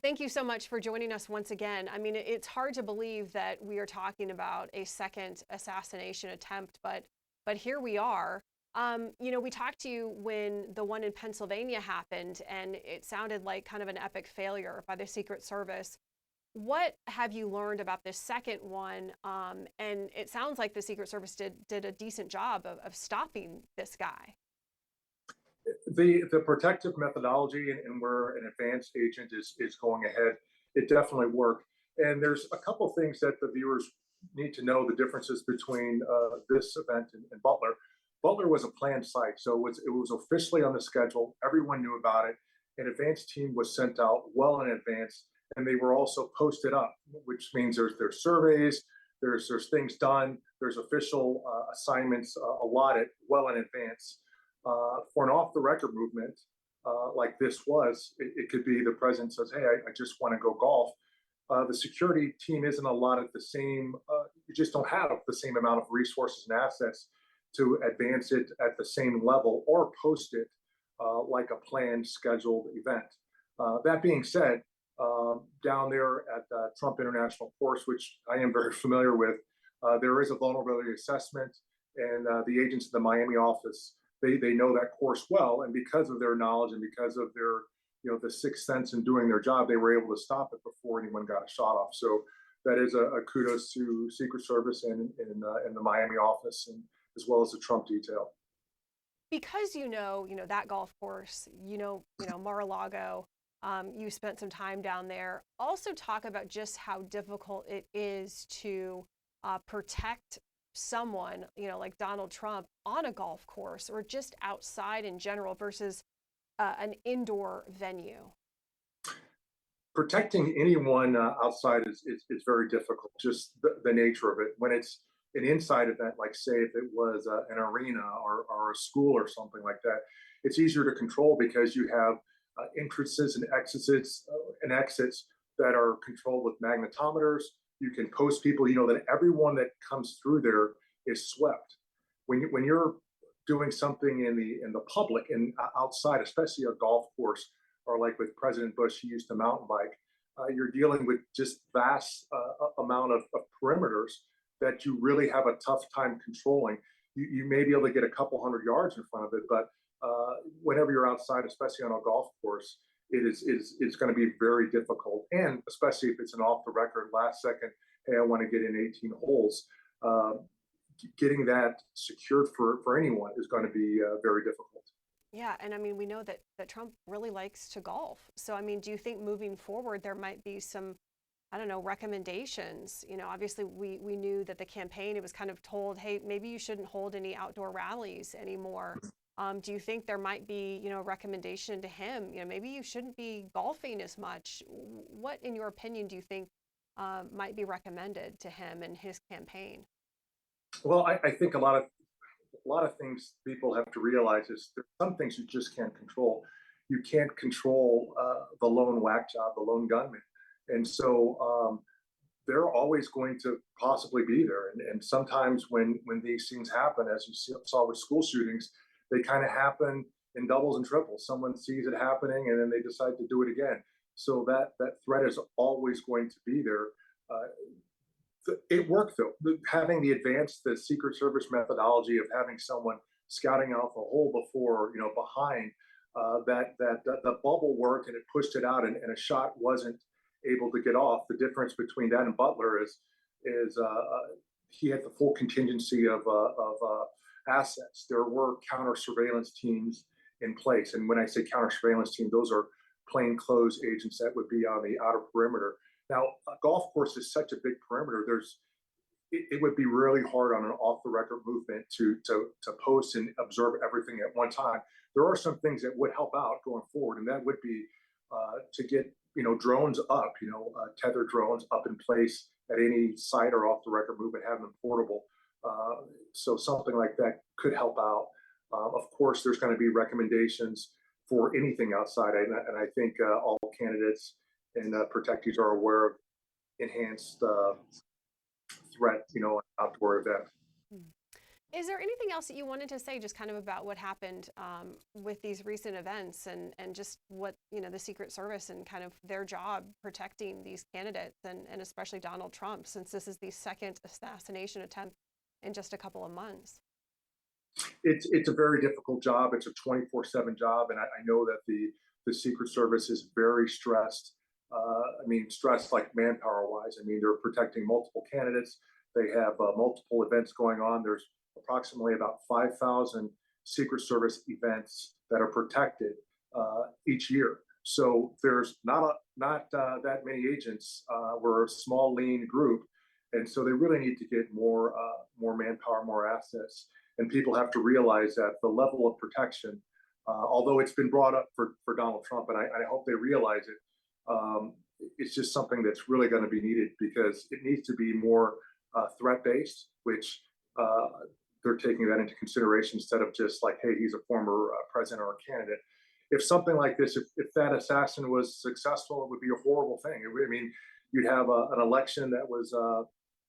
thank you so much for joining us once again. I mean, it's hard to believe that we are talking about a second assassination attempt, but here we are. We talked to you when the one in Pennsylvania happened, and it sounded like kind of an epic failure by the Secret Service. What have you learned about this second one? And it sounds like the Secret Service did a decent job of stopping this guy. The protective methodology and where an advanced agent is going ahead, it definitely worked. And there's a couple things that the viewers need to know the differences between this event and Butler. Butler was a planned site, so it was officially on the schedule. Everyone knew about it. An advanced team was sent out well in advance, and they were also posted up, which means there's surveys, there's things done, there's official assignments allotted well in advance. For an off-the-record movement like this was, it could be the president says, hey, I just want to go golf. The security team isn't allotted the same, you just don't have the same amount of resources and assets to advance it at the same level or post it like a planned, scheduled event. That being said, down there at Trump International Course, which I am very familiar with, there is a vulnerability assessment, and the agents of the Miami office, they know that course well, and because of their knowledge and because of their, the sixth sense in doing their job, they were able to stop it before anyone got a shot off. So that is a kudos to Secret Service and the Miami office, and as well as the Trump detail. Because that golf course, Mar-a-Lago, you spent some time down there. Also talk about just how difficult it is to protect someone, like Donald Trump on a golf course or just outside in general versus an indoor venue. Protecting anyone outside is very difficult, just the nature of it. When it's an inside event, like say if it was an arena or a school or something like that, it's easier to control because you have entrances and exits that are controlled with magnetometers. You can post people, that everyone that comes through there is swept. When you're doing something in the public and outside, especially a golf course, or like with President Bush, he used to mountain bike, you're dealing with just vast amount of perimeters that you really have a tough time controlling. You may be able to get a couple hundred yards in front of it, but whenever you're outside, especially on a golf course, it's going to be very difficult. And especially if it's an off the record last second, hey, I want to get in 18 holes, getting that secured for anyone is going to be very difficult. Yeah, and I mean, we know that Trump really likes to golf. So, I mean, do you think moving forward there might be some, I don't know, recommendations? Obviously we knew that the campaign, it was kind of told, hey, maybe you shouldn't hold any outdoor rallies anymore. Do you think there might be, a recommendation to him? Maybe you shouldn't be golfing as much. What, in your opinion, do you think might be recommended to him and his campaign? Well, I think a lot of things people have to realize is there's some things you just can't control. You can't control the lone whack job, the lone gunman, and so they're always going to possibly be there. And sometimes when these things happen, as you saw with school shootings, they kind of happen in doubles and triples. Someone sees it happening and then they decide to do it again. So that threat is always going to be there. It worked though. Having the Secret Service methodology of having someone scouting out the hole before, behind the bubble worked, and it pushed it out, and a shot wasn't able to get off. The difference between that and Butler is he had the full contingency of assets. There were counter surveillance teams in place, and when I say counter surveillance team, those are plainclothes agents that would be on the outer perimeter. Now, a golf course is such a big perimeter. It would be really hard on an off-the-record movement to post and observe everything at one time. There are some things that would help out going forward, and that would be to get drones up, tethered drones up in place at any site or off-the-record movement, have them portable. So something like that could help out. Of course, there's going to be recommendations for anything outside, and I think all candidates and protectees are aware of enhanced threat, outdoor event. Is there anything else that you wanted to say just kind of about what happened with these recent events and just what, the Secret Service and kind of their job protecting these candidates and especially Donald Trump, since this is the second assassination attempt in just a couple of months? It's a very difficult job. It's a 24/7 job, and I know that the Secret Service is very stressed. Stressed like manpower wise. They're protecting multiple candidates. They have multiple events going on. There's approximately about 5,000 Secret Service events that are protected each year. So there's not that many agents. We're a small, lean group, and so they really need to get more manpower, more assets. And people have to realize that the level of protection, although it's been brought up for Donald Trump, and I hope they realize it, it's just something that's really going to be needed because it needs to be more threat-based, which they're taking that into consideration instead of just like, hey, he's a former president or a candidate. If something like this, if that assassin was successful, it would be a horrible thing. You'd have an election that was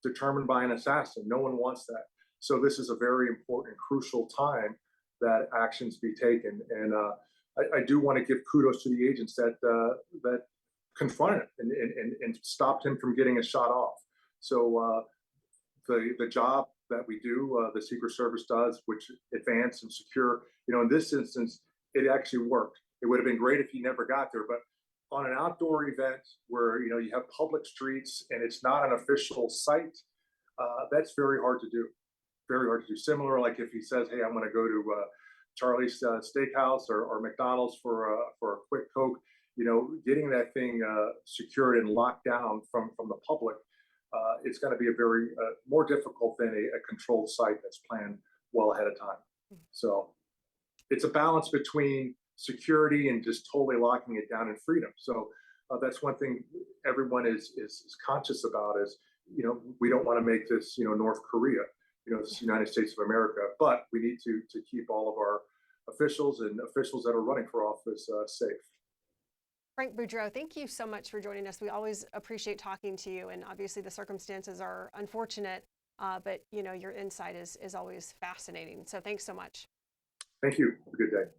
determined by an assassin. No one wants that. So this is a very important, crucial time that actions be taken. And I do want to give kudos to the agents that confronted him and stopped him from getting a shot off. So the job that we do, the Secret Service does, which advance and secure, in this instance, it actually worked. It would have been great if he never got there, but on an outdoor event where you have public streets and it's not an official site, that's very hard to do. Very hard to do. Similar, like if he says, "Hey, I'm going to go to Charlie's Steakhouse or McDonald's for a quick Coke," getting that thing secured and locked down from the public, it's going to be a very more difficult than a controlled site that's planned well ahead of time. So it's a balance between security and just totally locking it down in freedom. So that's one thing everyone is conscious about is, we don't want to make this, North Korea, this United States of America, but we need to keep all of our officials and officials that are running for office safe. Frank Boudreaux, thank you so much for joining us. We always appreciate talking to you, and obviously the circumstances are unfortunate, but your insight is always fascinating. So thanks so much. Thank you. Have a good day.